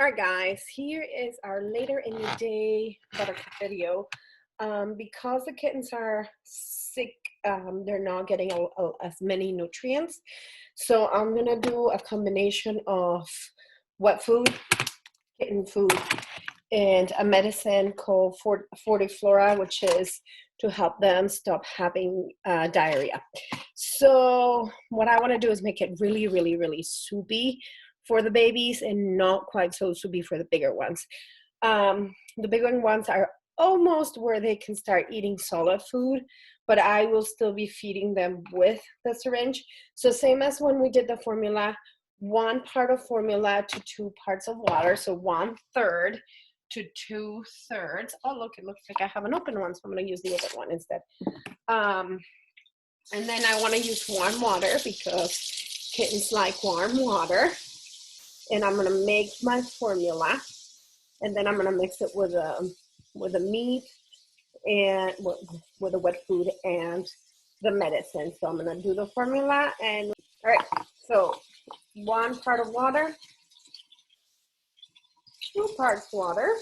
All right, guys, here is our later in the day Buttercup video. Because the kittens are sick, they're not getting as many nutrients. So I'm gonna do a combination of wet food, kitten food, and a medicine called Fortiflora, which is to help them stop having diarrhea. So what I want to do is make it really, really, really soupy for the babies and not quite so soupy for the bigger ones. The bigger ones are almost where they can start eating solid food, but I will still be feeding them with the syringe. So same as when we did the formula, 1 part of formula to 2 parts of water, so 1/3 to 2/3. Oh, look, it looks like I have an open one, so I'm going to use the open one instead. And then I want to use warm water because kittens like warm water. And I'm going to make my formula, and then I'm going to mix it with a meat and with the wet food and the medicine. So I'm going to do the formula, and all right, so 1 part of water, 2 parts water,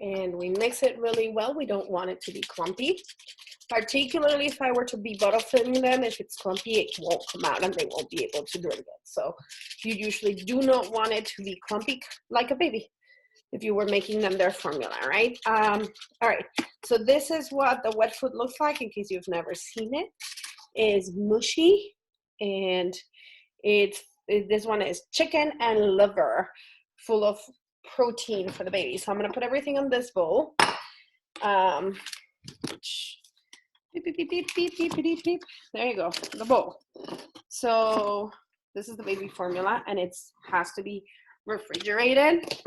and we mix it really well. We don't want it to be clumpy. Particularly if I were to be bottle feeding them, if it's clumpy, it won't come out and they won't be able to drink it. So you usually do not want it to be clumpy like a baby if you were making them their formula, right? All right, so this is what the wet food looks like in case you've never seen it. It's mushy, and this one is chicken and liver, full of protein for the baby. So I'm gonna put everything in this bowl. Beep, beep, beep, beep, beep, beep, beep, beep. There you go, the bowl. So this is the baby formula, and it has to be refrigerated,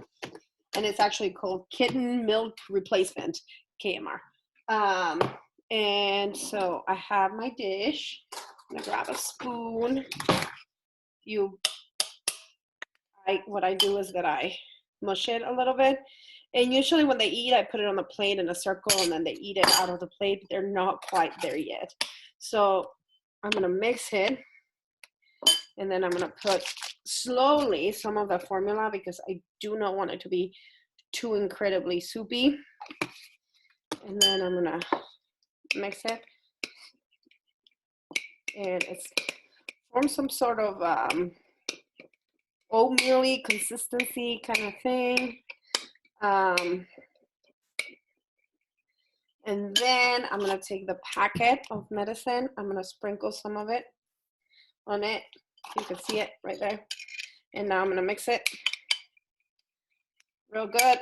and it's actually called kitten milk replacement, KMR. And so I have my dish. I'm gonna grab a spoon. What I do is that I mush it a little bit. And usually when they eat, I put it on the plate in a circle, and then they eat it out of the plate. They're not quite there yet. So I'm going to mix it, and then I'm going to put slowly some of the formula because I do not want it to be too incredibly soupy. And then I'm going to mix it. And it's forms some sort of oatmeal-y consistency kind of thing. And then I'm going to take the packet of medicine. I'm going to sprinkle some of it on it. You can see it right there. And now I'm going to mix it real good.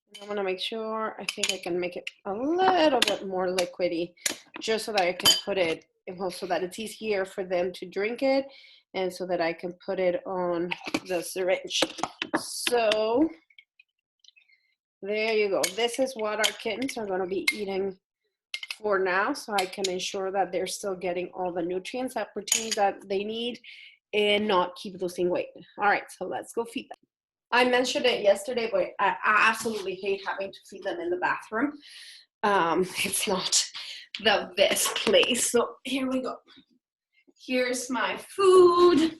And I'm going to make sure, I think I can make it a little bit more liquidy just so that I can put it, so that it's easier for them to drink it, and so that I can put it on the syringe. So there you go. This is what our kittens are going to be eating for now, so I can ensure that they're still getting all the nutrients, that protein that they need, and not keep losing weight. All right, so let's go feed them. I mentioned it yesterday, but I absolutely hate having to feed them in the bathroom. It's not the best place. So here we go. Here's my food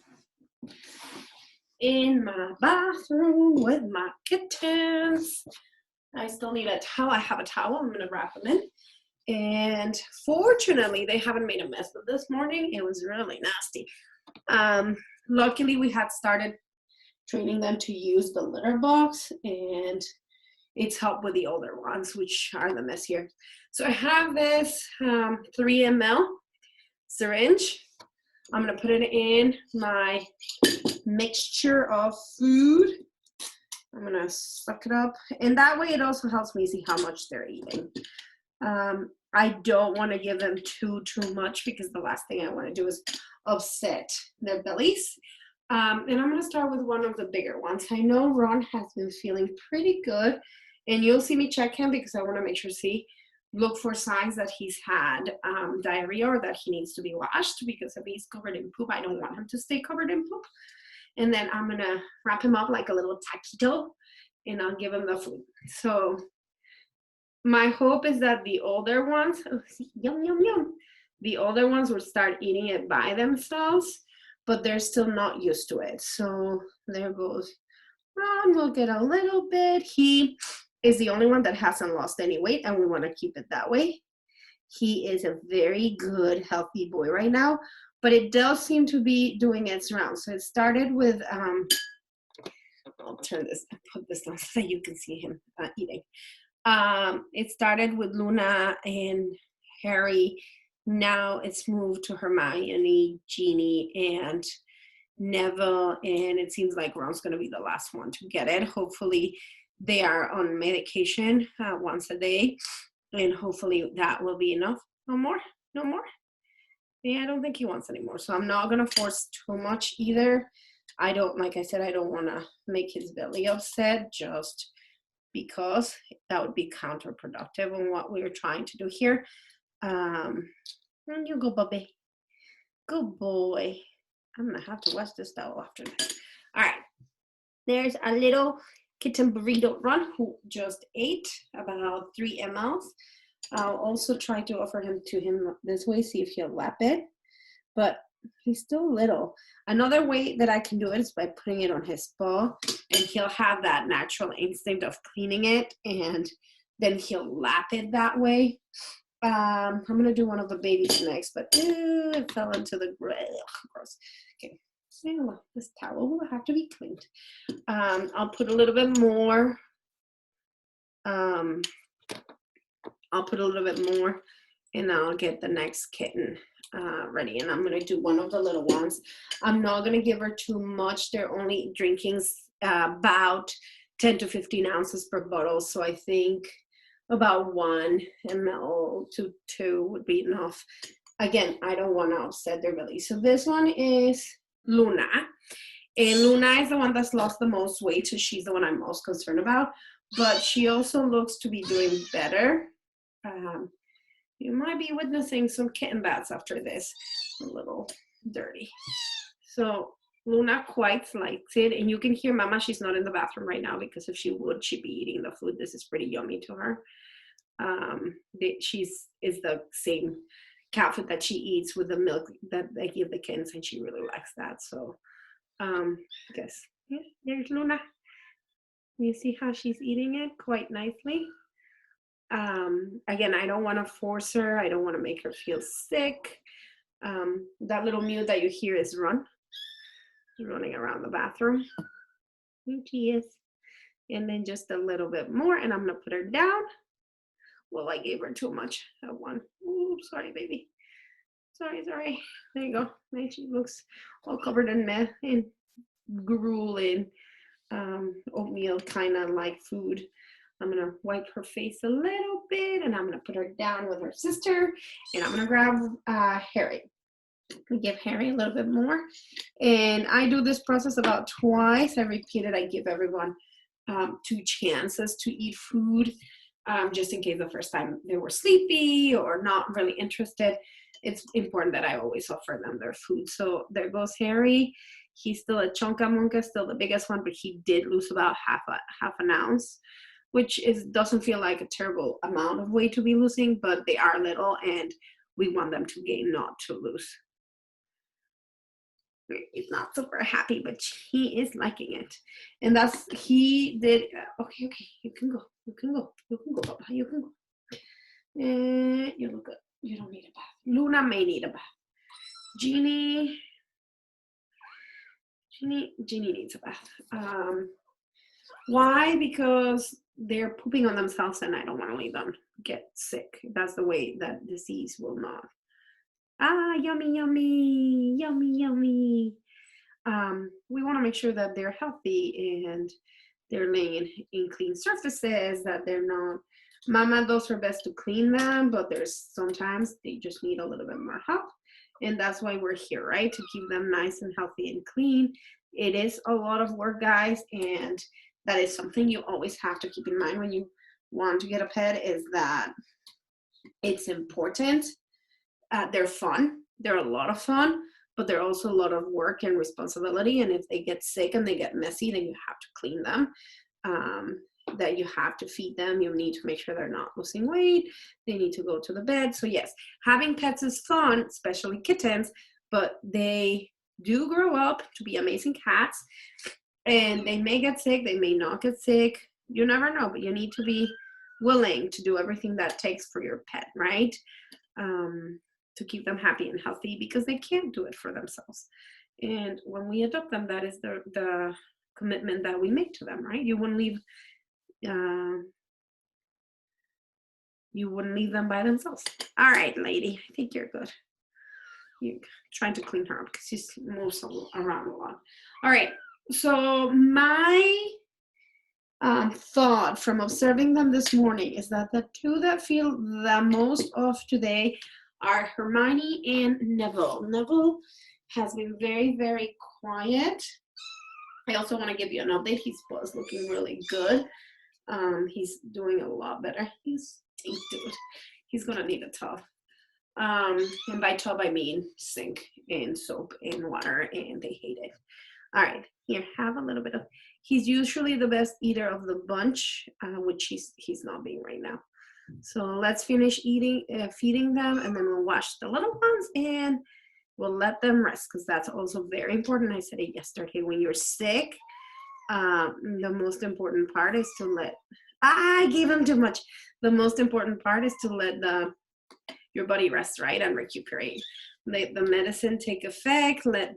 in my bathroom with my kittens. I still need a towel. I have a towel. I'm going to wrap them in. And fortunately, they haven't made a mess of this morning. It was really nasty. Luckily, we had started training them to use the litter box, and it's helped with the older ones, which are the messier. So I have this 3 ml syringe. I'm going to put it in my mixture of food. I'm going to suck it up, and that way it also helps me see how much they're eating. I don't want to give them too much because the last thing I want to do is upset their bellies. And I'm going to start with one of the bigger ones. I know Ron has been feeling pretty good, and you'll see me check him because I want to make sure look for signs that he's had diarrhea or that he needs to be washed, because if he's covered in poop, I don't want him to stay covered in poop. And then I'm going to wrap him up like a little taquito, and I'll give him the food. So my hope is that the older ones, the older ones will start eating it by themselves. but they're still not used to it. So there goes Ron. We'll get a little bit. He is the only one that hasn't lost any weight, and we want to keep it that way. He is a very good, healthy boy right now, but it does seem to be doing its rounds. So it started with, I'll turn this and put this on so you can see him eating. It started with Luna and Harry. Now it's moved to Hermione, Jeannie, and Neville, and it seems like Ron's going to be the last one to get it. Hopefully they are on medication once a day, and hopefully that will be enough. No more? No more? Yeah, I don't think he wants any more, so I'm not going to force too much either. I don't, like I said, I don't want to make his belly upset just because that would be counterproductive on what we were trying to do here. You go, Bubby. Good boy. I'm gonna have to wash this towel after that. All right, there's a little kitten burrito run who just ate about 3 mLs. I'll also try to offer him to him this way, see if he'll lap it, but he's still little. Another way that I can do it is by putting it on his paw, and he'll have that natural instinct of cleaning it, and then he'll lap it that way. I'm gonna do one of the babies next, but it fell into the gross. Okay, so this towel will have to be cleaned. I'll put a little bit more. I'll put a little bit more, and I'll get the next kitten ready. And I'm gonna do one of the little ones. I'm not gonna give her too much. They're only drinking about 10 to 15 ounces per bottle, so I think about 1 ml to 2 would be enough. Again, I don't want to upset their belly. So this one is Luna. And Luna is the one that's lost the most weight, so she's the one I'm most concerned about. But she also looks to be doing better. You might be witnessing some kitten baths after this. A little dirty. So Luna quite likes it. And you can hear Mama, she's not in the bathroom right now, because if she would, she'd be eating the food. This is pretty yummy to her. She's is the same cat food that she eats with the milk that they give the kittens, and she really likes that. So I guess, yeah, there's Luna. You see how she's eating it quite nicely. Again, I don't want to force her. I don't want to make her feel sick. That little mew that you hear is Run. She's running around the bathroom. Here she is. And then just a little bit more, and I'm gonna put her down. Well, I gave her too much at one. Ooh, sorry, baby. Sorry. There you go. There she looks all covered in mess and gruel and oatmeal kind of like food. I'm gonna wipe her face a little bit, and I'm gonna put her down with her sister, and I'm gonna grab Harry. Give Harry a little bit more, and I do this process about twice. I repeat it. I give everyone 2 chances to eat food, just in case the first time they were sleepy or not really interested. It's important that I always offer them their food. So there goes Harry. He's still a chonka monka, still the biggest one, but he did lose about half an ounce, which doesn't feel like a terrible amount of weight to be losing, but they are little, and we want them to gain, not to lose. He's not super happy, but he is liking it. And he did, okay, you can go, Papa, you can go. You look good. You don't need a bath. Luna may need a bath. Jeannie needs a bath. Why? Because they're pooping on themselves, and I don't want to leave them get sick. That's the way that disease will not. Yummy. We want to make sure that they're healthy and they're laying in clean surfaces, that they're not. Mama does her best to clean them, but there's sometimes they just need a little bit more help. And that's why we're here, right? To keep them nice and healthy and clean. It is a lot of work, guys, and that is something you always have to keep in mind when you want to get a pet, is that it's important. They're fun. They're a lot of fun, but they're also a lot of work and responsibility. And if they get sick and they get messy, then you have to clean them. That you have to feed them. You need to make sure they're not losing weight. They need to go to the bed. So yes, having pets is fun, especially kittens, but they do grow up to be amazing cats, and they may get sick, they may not get sick. You never know, but you need to be willing to do everything that takes for your pet, right? To keep them happy and healthy, because they can't do it for themselves. And when we adopt them, that is the commitment that we make to them, right? You wouldn't leave them by themselves. All right, lady, I think you're good. You're trying to clean her up because she's moves around a lot. All right, so my thought from observing them this morning is that the two that feel the most off today are Hermione and Neville. Neville has been very, very quiet. I also want to give you an update. His paw is looking really good. He's doing a lot better. He's gonna need a tub. And by tub I mean sink and soap and water, and they hate it. All right, here, have a little bit of. He's usually the best eater of the bunch, which he's not being right now. So let's finish feeding them, and then we'll wash the little ones, and we'll let them rest, because that's also very important. I said it yesterday. When you're sick, the most important part is to let. I gave him too much. The most important part is to let your body rest, right, and recuperate. Let the medicine take effect. Let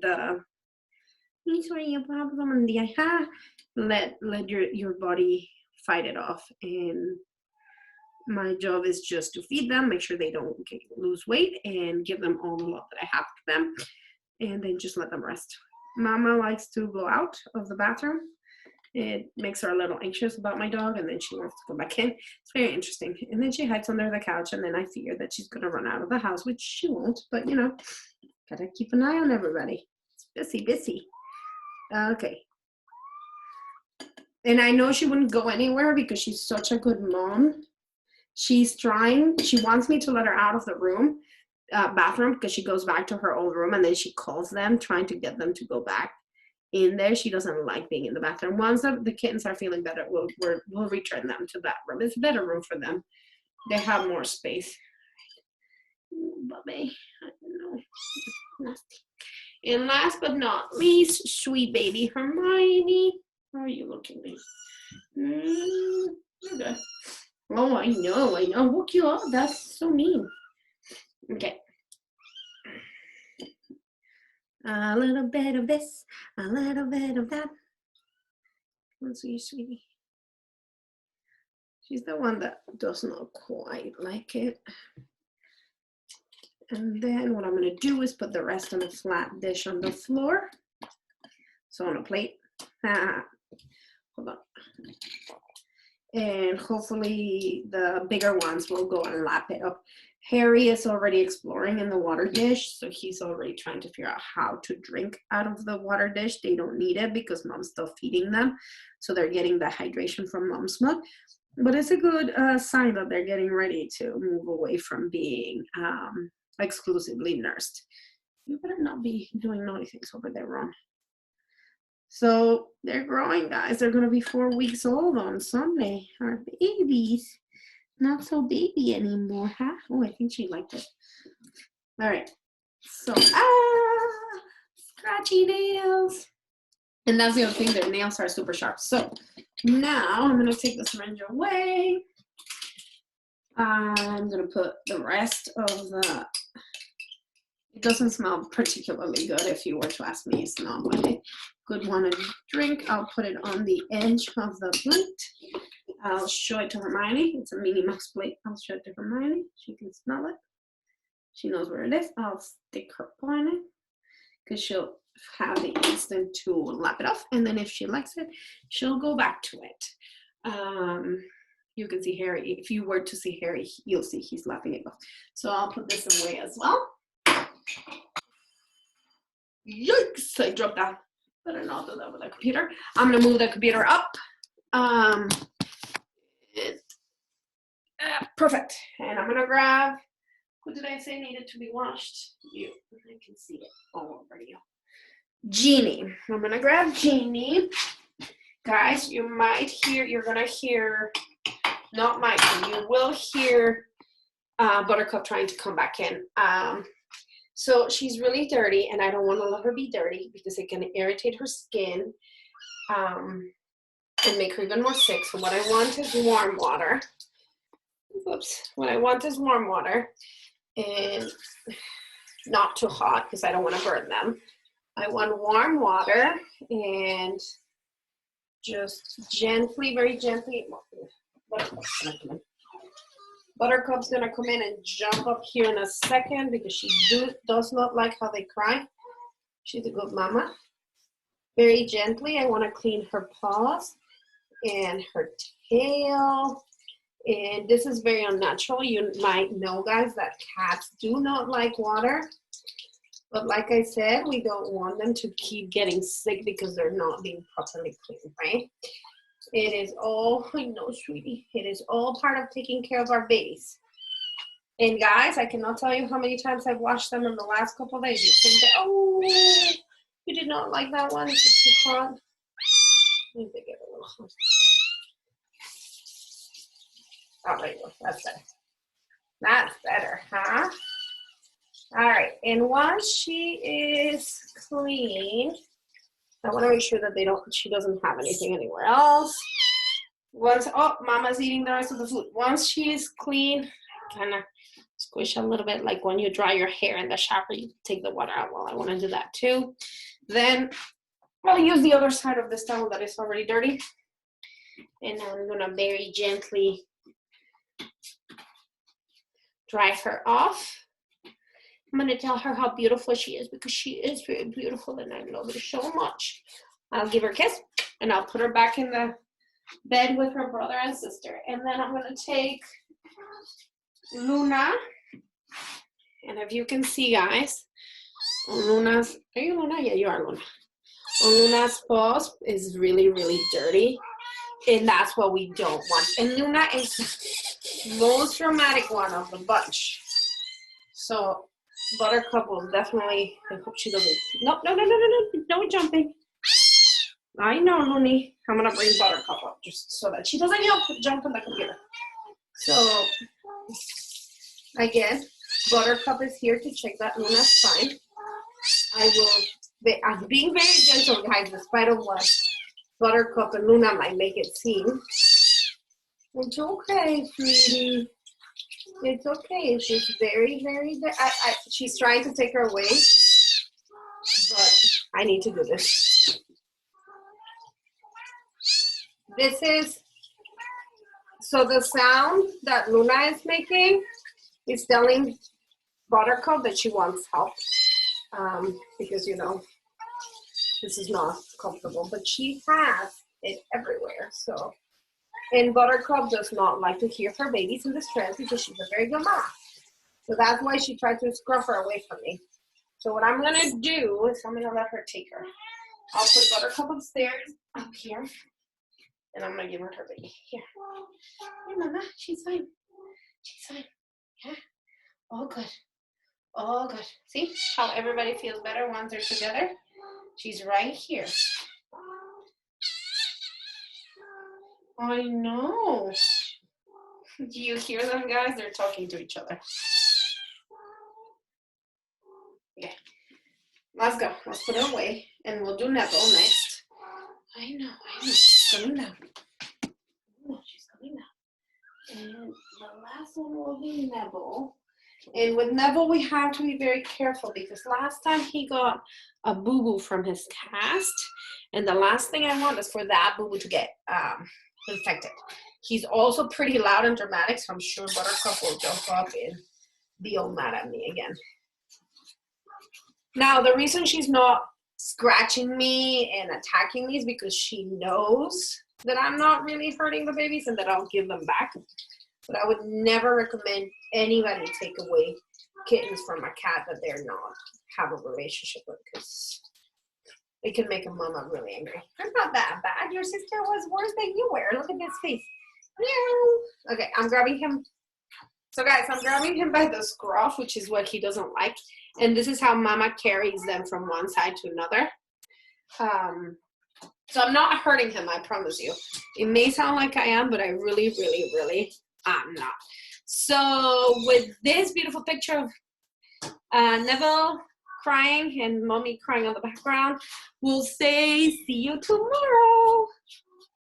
your body fight it off. And my job is just to feed them, make sure they don't lose weight, and give them all the love that I have for them, and then just let them rest. Mama likes to go out of the bathroom. It makes her a little anxious about my dog, and then she wants to go back in. It's very interesting. And then she hides under the couch, and then I fear that she's going to run out of the house, which she won't, but gotta keep an eye on everybody. It's busy. Okay. And I know she wouldn't go anywhere because she's such a good mom. She wants me to let her out of the bathroom, because she goes back to her old room, and then she calls them, trying to get them to go back in there. She doesn't like being in the bathroom. Once the kittens are feeling better, we'll return them to that room. It's a better room for them. They have more space. Ooh, Bubby, I don't know. Nasty. And last but not least, sweet baby Hermione. How are you looking, baby? You're good. Oh, I know. Woke you up. That's so mean. Okay. A little bit of this, a little bit of that. Let's see, sweetie. She's the one that does not quite like it. And then what I'm going to do is put the rest on a flat dish on the floor. So on a plate. Hold on. And hopefully the bigger ones will go and lap it up. Harry is already exploring in the water dish, so he's already trying to figure out how to drink out of the water dish. They don't need it because mom's still feeding them, so they're getting the hydration from mom's milk. But it's a good sign that they're getting ready to move away from being exclusively nursed. You better not be doing naughty things over there, Ron. So they're growing, guys. They're going to be 4 weeks old on Sunday. Our babies. Not so baby anymore, huh? Oh, I think she liked it. All right. So, scratchy nails. And that's the other thing, their nails are super sharp. So now I'm going to take the syringe away. I'm going to put the rest of the, it doesn't smell particularly good if you were to ask me. It's not a good one to drink. I'll put it on the edge of the plate. I'll show it to Hermione. It's a mini max plate. I'll show it to Hermione. She can smell it. She knows where it is. I'll stick her paw on it because she'll have the instinct to lap it off. And then if she likes it, she'll go back to it. You can see Harry. If you were to see Harry, you'll see he's lapping it off. So I'll put this away as well. Yikes! I dropped that. Better not do that with the computer. I'm going to move the computer up. Perfect. And I'm gonna grab, what did I say needed to be washed? I can see it all over you. Jeannie. I'm gonna grab Jeannie. Guys, you're gonna hear, not you will hear Buttercup trying to come back in. So she's really dirty, and I don't want to let her be dirty because it can irritate her skin and make her even more sick. So what I want is warm water. Oops. What I want is warm water, and not too hot because I don't want to burn them. I want warm water, and just gently, very gently. Buttercup's gonna come in and jump up here in a second because she does not like how they cry. She's a good mama. Very gently, I want to clean her paws and her tail. And this is very unnatural. You might know, guys, that cats do not like water. But like I said, we don't want them to keep getting sick because they're not being properly cleaned, right? It is all, I know, sweetie, it is all part of taking care of our babies. And guys, I cannot tell you how many times I've washed them in the last couple of days. You think that, oh, you did not like that one? Is it too hot? Let me get a little hot. Oh, there you go. That's better. That's better, huh? All right. And once she is clean, I want to make sure that she doesn't have anything anywhere else. Oh, Mama's eating the rest of the food. Once she is clean, kind of squish a little bit, like when you dry your hair in the shower, you take the water out. Well, I want to do that too. Then I'll use the other side of this towel that is already dirty. And I'm going to very gently dry her off. I'm going to tell her how beautiful she is because she is very beautiful and I love her so much. I'll give her a kiss and I'll put her back in the bed with her brother and sister. And then I'm going to take Luna. And if you can see, guys, are you Luna? Yeah, you are Luna. Luna's paws is really, really dirty. And that's what we don't want. And Luna is the most dramatic one of the bunch. So Buttercup will definitely, I hope she doesn't, no jumping. I know, Looney. I'm going to bring Buttercup up just so that she doesn't jump on the computer. So, again, Buttercup is here to check that Luna's fine. I'm being very gentle, guys, despite of what Buttercup and Luna might make it seem. It's okay, sweetie. It's okay. It's just very, very, she's trying to take her away, but I need to do this. So the sound that Luna is making is telling Buttercup that she wants help because, you know, this is not comfortable, but she has it everywhere, so. And Buttercup does not like to hear her babies in distress because she's a very good mom. So that's why she tried to scruff her away from me. So what I'm going to do is I'm going to let her take her. I'll put Buttercup upstairs, up here, and I'm going to give her her baby. Here. Here, Mama. She's fine. She's fine. Yeah. All good. All good. See how everybody feels better once they're together? She's right here. I know. Do you hear them, guys? They're talking to each other. Okay. Let's go. Let's put her away. And we'll do Neville next. I know. She's coming down. Oh, she's coming down. And the last one will be Neville. And with Neville, we have to be very careful because last time he got a boo-boo from his cast. And the last thing I want is for that boo-boo to get infected. He's also pretty loud and dramatic, so I'm sure Buttercup will jump up and be all mad at me again. Now, the reason she's not scratching me and attacking me is because she knows that I'm not really hurting the babies and that I'll give them back. But I would never recommend anybody take away kittens from a cat that they're not have a relationship with because it can make a mama really angry. I'm not that bad. Your sister was worse than you were. Look at this face. Meow. Okay, I'm grabbing him. So guys, I'm grabbing him by the scruff, which is what he doesn't like. And this is how mama carries them from one side to another. So I'm not hurting him, I promise you. It may sound like I am, but I really, really, really am not. So with this beautiful picture of Neville crying and mommy crying on the background. We'll say see you tomorrow.